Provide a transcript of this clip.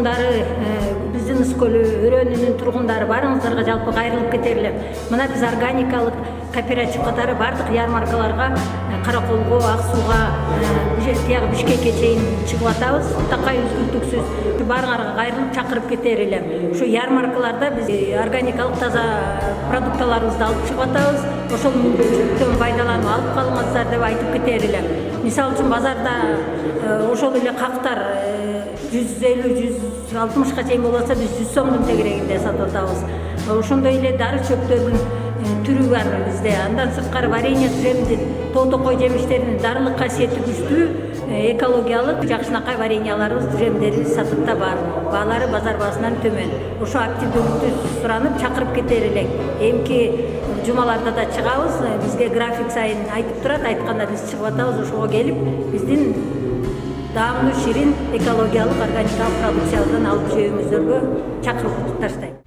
тургундары, биздин Ыс көлү өрөөнүнүн тургундары баарыңыздарга жалпы кайрылып кетер элем. Мына биз органикалык кооператив катары бардык ярмаркаларга, Караколго, Ак Сууга, тияғы Бишкекке чейин чыгып атабыз. Такай үзгүлтүксүз баарыңарга кайрылып чакырып кетер элем. Ушу ярмаркаларда биз органикалык таза продукталарыбызды алып чыгып атабыз. Ошол мүмкүнчүлүктөн пайдаланып алып калыңыздар деп айтып кетер элем. Мисалы үчүн базарда ошол эле кактар 150-160га чейин болбосо биз 100 сомдун тегерегинде сатып атабыз. Ошондой эле дары чөптөрүнүн түрү бар бизде. Андан сырткары варенье түземдин, тоотокой жемиштеринин дарылык касиети күчтүү, экологиялык жакшынакай вареньяларыбыз, түземдерибиз сатыкта бар. Баалары базар баасынан төмөн. Ошо активдүүлүктү суранып чакырып кетер элек. Эмки жумаларда да чыгабыз, бизге график сайын айтып турат, айтканда биз чыгып атабыз. Ошого келип биздин даамдуу, ширин экологиялык органикалык продукциябыздан алып жөөңүздөргө чакырып таштайм.